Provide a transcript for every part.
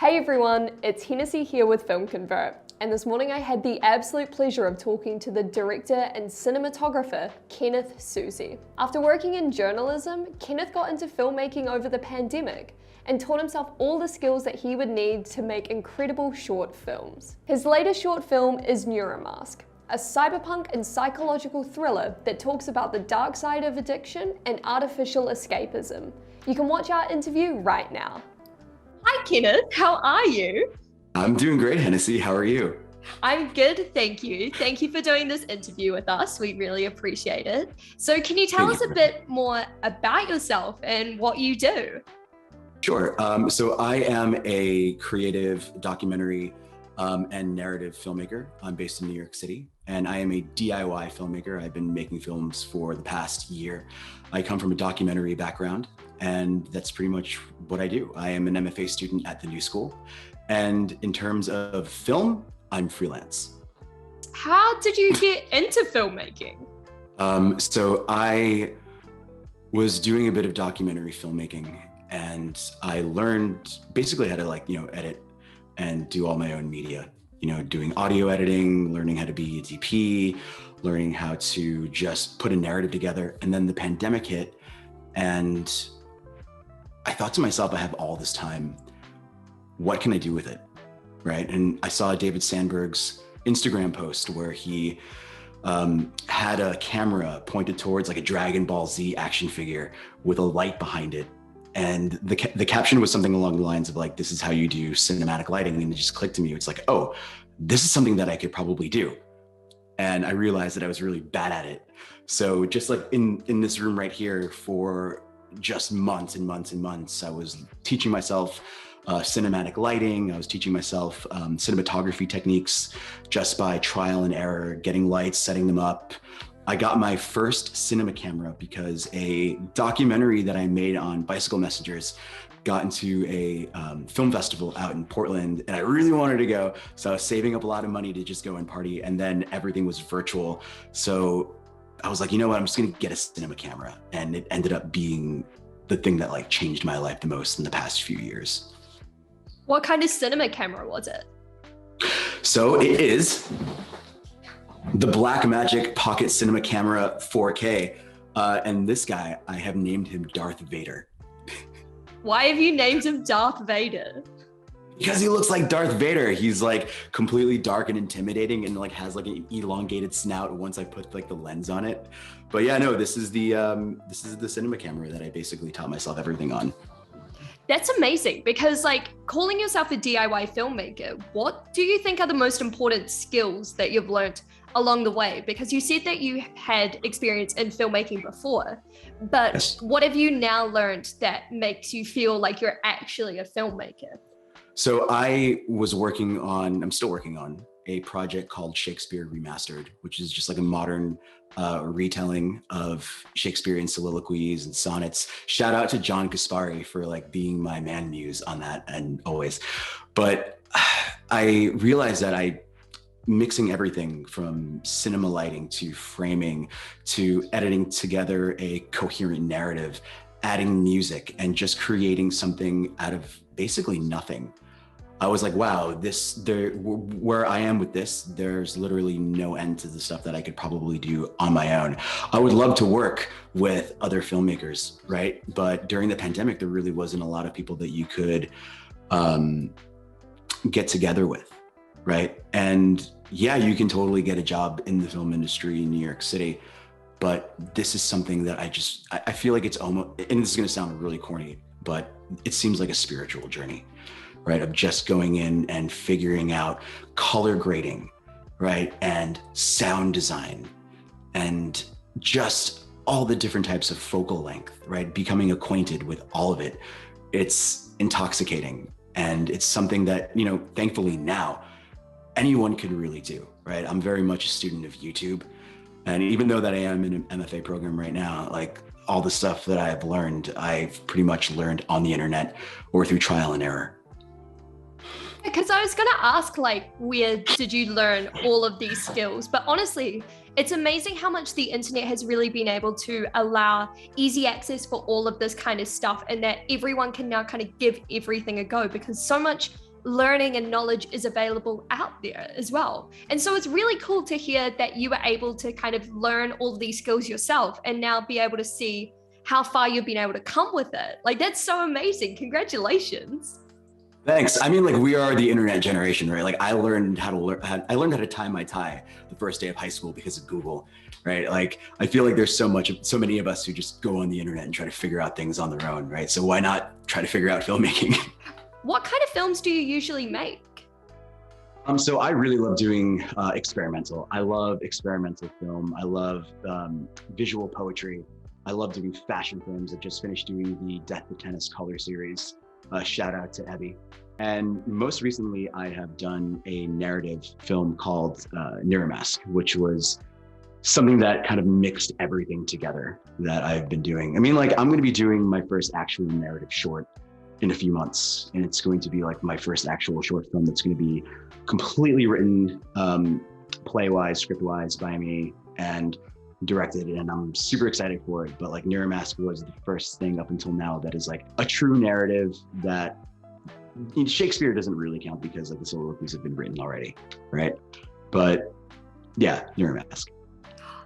Hey everyone, it's Hennessy here with FilmConvert, and this morning I had the absolute pleasure of talking to the director and cinematographer, Kenneth Sousie. After working in journalism, Kenneth got into filmmaking over the pandemic and taught himself all the skills that he would need to make incredible short films. His latest short film is Neuramask, a cyberpunk and psychological thriller that talks about the dark side of addiction and artificial escapism. You can watch our interview right now. Hi Kenneth, how are you? I'm doing great, Hennessy. How are you? I'm good, thank you. Thank you for doing this interview with us. We really appreciate it. So can you tell us a bit more about yourself and what you do? Sure. So I am a creative documentary and narrative filmmaker. I'm based in New York City, and I am a DIY filmmaker. I've been making films for the past year. I come from a documentary background, and that's pretty much what I do. I am an MFA student at the New School, and in terms of film, I'm freelance. How did you get into filmmaking? So I was doing a bit of documentary filmmaking, and I learned basically how to edit and do all my own media, doing audio editing, learning how to be a DP, learning how to just put a narrative together. And then the pandemic hit, and I thought to myself, I have all this time. What can I do with it? Right. And I saw David Sandberg's Instagram post where he had a camera pointed towards like a Dragon Ball Z action figure with a light behind it. And the caption was something along the lines of like, this is how you do cinematic lighting. And it just clicked to me. It's like, oh, this is something that I could probably do. And I realized that I was really bad at it. So just like in this room right here for just months and months and months, I was teaching myself cinematic lighting. I was teaching myself cinematography techniques just by trial and error, getting lights, setting them up. I got my first cinema camera because a documentary that I made on bicycle messengers got into a film festival out in Portland, and I really wanted to go. So I was saving up a lot of money to just go and party, and then everything was virtual. So I was like, you know what, I'm just gonna get a cinema camera. And it ended up being the thing that like changed my life the most in the past few years. What kind of cinema camera was it? So it is the Blackmagic Pocket Cinema Camera 4K. And this guy, I have named him Darth Vader. Why have you named him Darth Vader? Because he looks like Darth Vader. He's like completely dark and intimidating and like has like an elongated snout once I put like the lens on it. But yeah, no, this is the cinema camera that I basically taught myself everything on. That's amazing, because like calling yourself a DIY filmmaker, what do you think are the most important skills that you've learned along the way? Because you said that you had experience in filmmaking before, but yes. What have you now learned that makes you feel like you're actually a filmmaker? So I'm still working on a project called Shakespeare Remastered, which is just like a modern retelling of Shakespearean soliloquies and sonnets. Shout out to John Kaspari for like being my man muse on that, and always. But I realized that mixing everything from cinema lighting to framing to editing together a coherent narrative, adding music, and just creating something out of basically nothing. I was like, wow, where I am with this, there's literally no end to the stuff that I could probably do on my own. I would love to work with other filmmakers, right? But during the pandemic, there really wasn't a lot of people that you could get together with, right? And yeah, you can totally get a job in the film industry in New York City, but this is something that I feel like it's almost, and this is gonna sound really corny, but it seems like a spiritual journey, right? Of just going in and figuring out color grading, right? And sound design, and just all the different types of focal length, right? Becoming acquainted with all of it. It's intoxicating. And it's something that, thankfully now, anyone can really do, right? I'm very much a student of YouTube. And even though that I am in an MFA program right now, like all the stuff that I've learned, I've pretty much learned on the internet or through trial and error. Because I was going to ask, like, where did you learn all of these skills? But honestly, it's amazing how much the internet has really been able to allow easy access for all of this kind of stuff, and that everyone can now kind of give everything a go, because so much learning and knowledge is available out there as well. And so it's really cool to hear that you were able to kind of learn all of these skills yourself and now be able to see how far you've been able to come with it. Like, that's so amazing. Congratulations. Thanks. I mean, like, we are the internet generation, right? Like, I learned how to tie my tie the first day of high school because of Google, right? Like, I feel like there's so many of us who just go on the internet and try to figure out things on their own, right? So why not try to figure out filmmaking? What kind of films do you usually make? So I really love doing experimental. I love experimental film. I love visual poetry. I love doing fashion films. I just finished doing the Death to Tennis color series. Shout out to Abby. And most recently, I have done a narrative film called Neuramask, which was something that kind of mixed everything together that I've been doing. I mean, like, I'm going to be doing my first actual narrative short in a few months. And it's going to be like my first actual short film that's going to be completely written, play-wise, script-wise by me and directed. And I'm super excited for it. But like, Neuromask was the first thing up until now that is like a true narrative that Shakespeare doesn't really count because like the soliloquies have been written already, right? But yeah, Neuromask.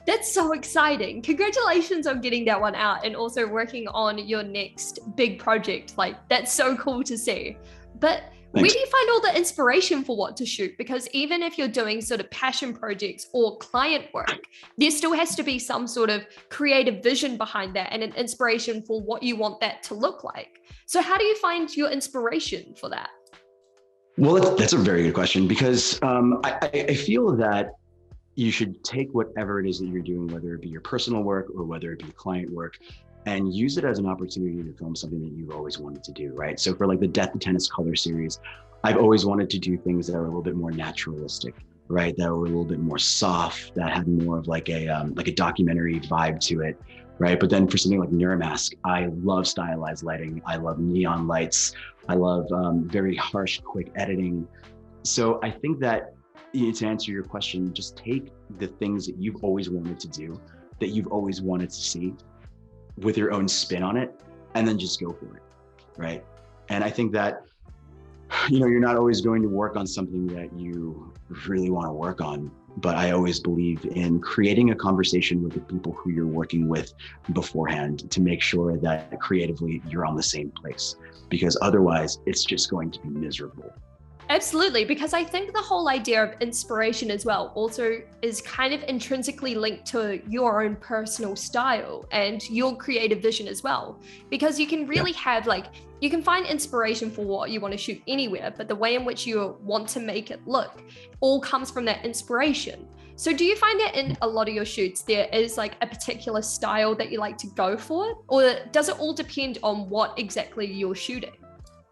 That's so exciting. Congratulations on getting that one out and also working on your next big project. Like, that's so cool to see. But where do you find all the inspiration for what to shoot? Because even if you're doing sort of passion projects or client work, there still has to be some sort of creative vision behind that and an inspiration for what you want that to look like. So how do you find your inspiration for that? Well, that's a very good question because I feel that you should take whatever it is that you're doing, whether it be your personal work or whether it be client work, and use it as an opportunity to film something that you've always wanted to do, right? So for like the Death to Tennis color series, I've always wanted to do things that are a little bit more naturalistic, right? That were a little bit more soft, that had more of like a documentary vibe to it, right? But then for something like Neuramask, I love stylized lighting. I love neon lights. I love very harsh, quick editing. So I think that, to answer your question, just take the things that you've always wanted to do, that you've always wanted to see, with your own spin on it, and then just go for it, right? And I think that, you're not always going to work on something that you really want to work on, but I always believe in creating a conversation with the people who you're working with beforehand to make sure that creatively you're on the same place, because otherwise it's just going to be miserable. Absolutely, because I think the whole idea of inspiration as well also is kind of intrinsically linked to your own personal style and your creative vision as well. Because you can really have you can find inspiration for what you want to shoot anywhere, but the way in which you want to make it look all comes from that inspiration. So do you find that in a lot of your shoots, there is like a particular style that you like to go for, or does it all depend on what exactly you're shooting?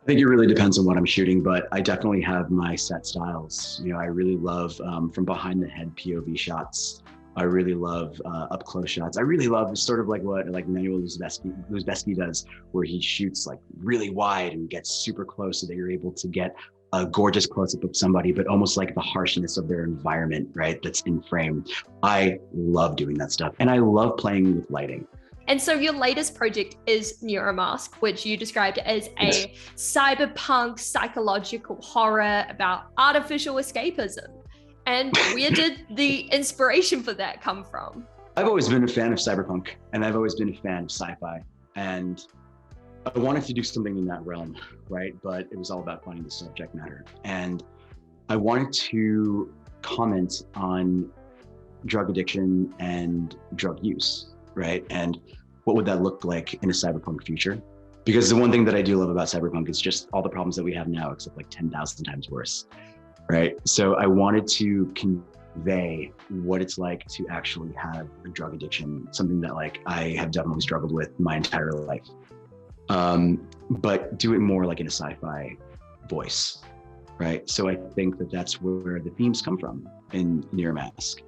I think it really depends on what I'm shooting, but I definitely have my set styles. I really love from behind the head POV shots. I really love up close shots. I really love sort of like what Manuel Luzbeski does, where he shoots like really wide and gets super close so that you're able to get a gorgeous close up of somebody, but almost like the harshness of their environment, right? That's in frame. I love doing that stuff. And I love playing with lighting. And so your latest project is Neuramask, which you described as a cyberpunk psychological horror about artificial escapism. And where did the inspiration for that come from? I've always been a fan of cyberpunk, and I've always been a fan of sci-fi. And I wanted to do something in that realm, right? But it was all about finding the subject matter. And I wanted to comment on drug addiction and drug use, right? And what would that look like in a cyberpunk future? Because the one thing that I do love about cyberpunk is just all the problems that we have now, except like 10,000 times worse, right? So I wanted to convey what it's like to actually have a drug addiction, something that like I have definitely struggled with my entire life, but do it more like in a sci-fi voice, right? So I think that that's where the themes come from in Neuramask.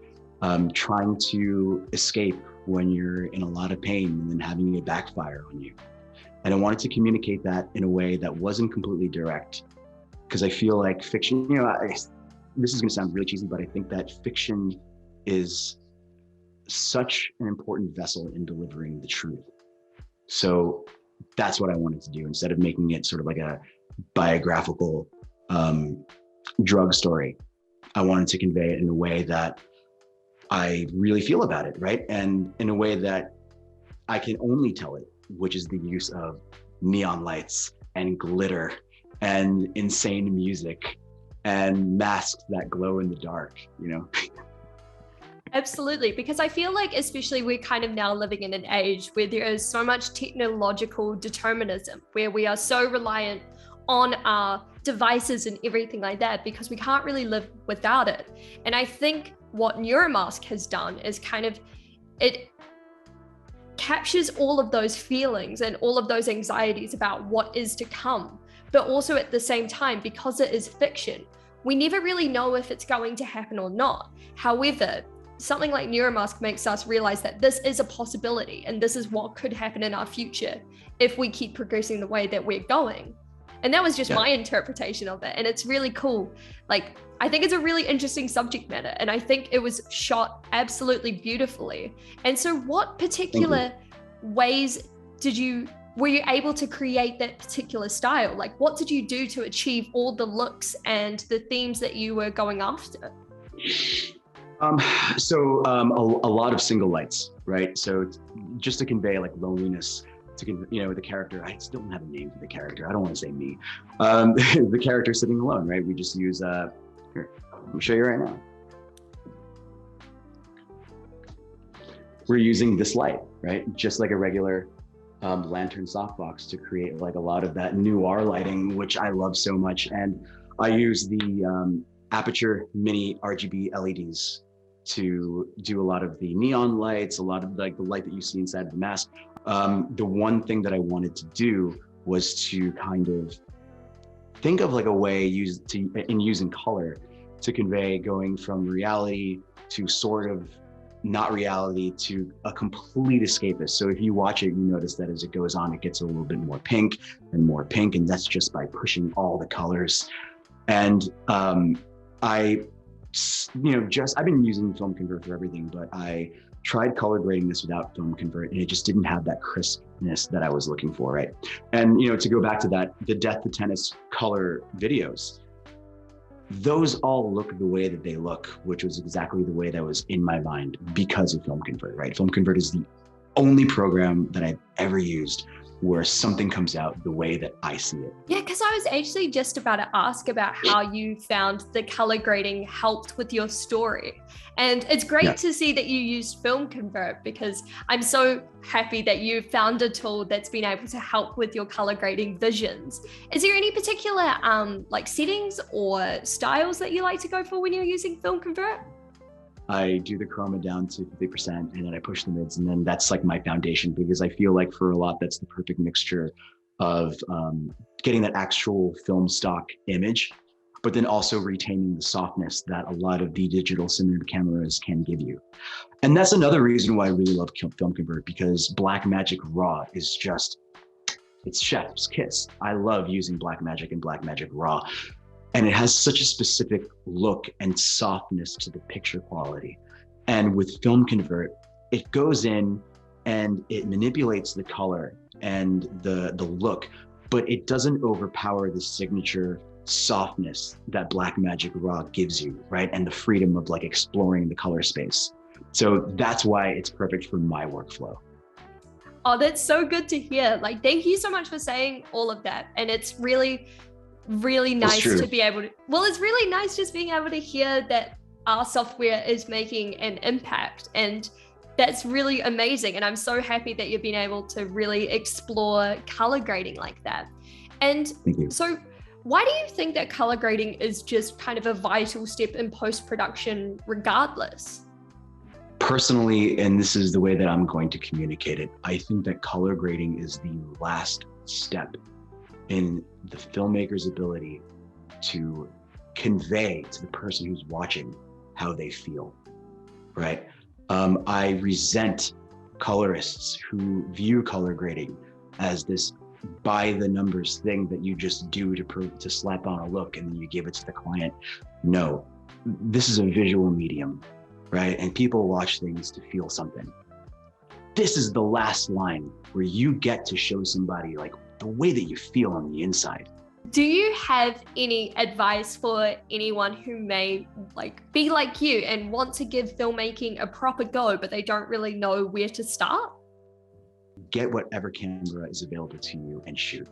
Trying to escape when you're in a lot of pain and then having it backfire on you. And I wanted to communicate that in a way that wasn't completely direct, because I feel like fiction, this is going to sound really cheesy, but I think that fiction is such an important vessel in delivering the truth. So that's what I wanted to do. Instead of making it sort of like a biographical drug story. I wanted to convey it in a way that I really feel about it, right? And in a way that I can only tell it, which is the use of neon lights and glitter and insane music and masks that glow in the dark, you know? Absolutely, because I feel like especially we're kind of now living in an age where there is so much technological determinism, where we are so reliant on our devices and everything like that, because we can't really live without it. And I think what Neuromask has done is kind of, it captures all of those feelings and all of those anxieties about what is to come. But also at the same time, because it is fiction, we never really know if it's going to happen or not. However, something like Neuromask makes us realize that this is a possibility and this is what could happen in our future if we keep progressing the way that we're going. And that was just my interpretation of it. And it's really cool. Like, I think it's a really interesting subject matter. And I think it was shot absolutely beautifully. And so what particular ways were you able to create that particular style? Like, what did you do to achieve all the looks and the themes that you were going after? A lot of single lights, right? So just to convey like loneliness, the character, I still don't have a name for the character. I don't want to say me. The character sitting alone, right? We just use, here, let me show you right now. We're using this light, right? Just like a regular lantern softbox to create like a lot of that noir lighting, which I love so much. And I use the Aperture Mini RGB LEDs to do a lot of the neon lights, a lot of like the light that you see inside of the mask. The one thing that I wanted to do was to kind of think of like a way in using color to convey going from reality to sort of not reality to a complete escapist. So if you watch it, you notice that as it goes on, it gets a little bit more pink, and that's just by pushing all the colors. And I've been using FilmConvert for everything, but I tried color grading this without FilmConvert, and it just didn't have that crispness that I was looking for, right? And to go back to that, the Death to Tennis color videos, those all look the way that they look, which was exactly the way that was in my mind because of FilmConvert, right? FilmConvert is the only program that I've ever used where something comes out the way that I see it. Yeah, because I was actually just about to ask about how you found the color grading helped with your story. And it's great to see that you used FilmConvert, because I'm so happy that you found a tool that's been able to help with your color grading visions. Is there any particular like settings or styles that you like to go for when you're using FilmConvert? I do the chroma down to 50%, and then I push the mids, and then that's like my foundation, because I feel like for a lot, that's the perfect mixture of getting that actual film stock image, but then also retaining the softness that a lot of the digital cinema cameras can give you. And that's another reason why I really love FilmConvert, because Blackmagic RAW is just, it's chef's kiss. I love using Blackmagic and Blackmagic RAW. And it has such a specific look and softness to the picture quality. And with FilmConvert, it goes in and it manipulates the color and the look, but it doesn't overpower the signature softness that Blackmagic RAW gives you, right? And the freedom of like exploring the color space. So that's why it's perfect for my workflow. Oh, that's so good to hear. Like, thank you so much for saying all of that. And it's really nice to be able to, it's really nice just being able to hear that our software is making an impact, and that's really amazing. And I'm so happy that you've been able to really explore color grading like that. And so why do you think that color grading is just kind of a vital step in post-production regardless? Personally, and this is the way that I'm going to communicate it, I think that color grading is the last step in the filmmaker's ability to convey to the person who's watching how they feel, right? I resent colorists who view color grading as this by the numbers thing that you just do to slap on a look and then you give it to the client. No, this is a visual medium, right? And people watch things to feel something. This is the last line where you get to show somebody like the way that you feel on the inside. Do you have any advice for anyone who may be like you and want to give filmmaking a proper go, but they don't really know where to start? Get whatever camera is available to you and shoot.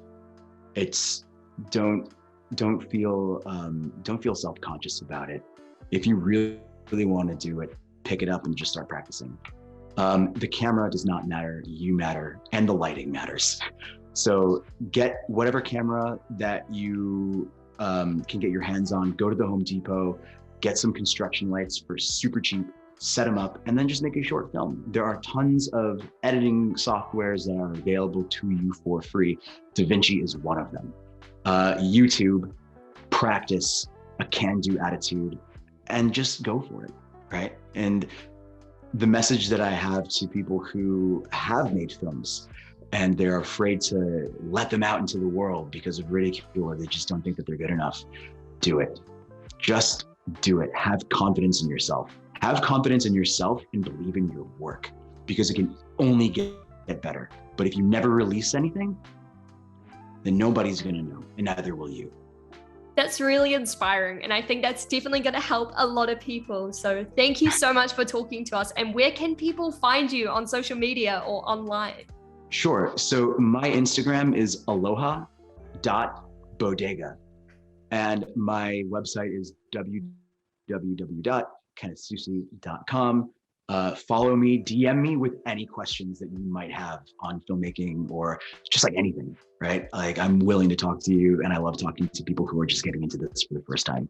It's don't feel self-conscious about it. If you really want to do it, pick it up and just start practicing. The camera does not matter, you matter, and the lighting matters. So get whatever camera that you can get your hands on, go to the Home Depot, get some construction lights for super cheap, set them up, and then just make a short film. There are tons of editing softwares that are available to you for free. DaVinci is one of them. YouTube, practice, a can-do attitude, and just go for it, right? And the message that I have to people who have made films and they're afraid to let them out into the world because of ridicule, or they just don't think that they're good enough, do it. Just do it. Have confidence in yourself. Have confidence in yourself and believe in your work, because it can only get better. But if you never release anything, then nobody's gonna know, and neither will you. That's really inspiring, and I think that's definitely going to help a lot of people. So thank you so much for talking to us. And where can people find you on social media or online? Sure. So my Instagram is aloha.bodega, and my website is www.kennethsousie.com. Follow me, DM me with any questions that you might have on filmmaking or just like anything, right? Like, I'm willing to talk to you, and I love talking to people who are just getting into this for the first time.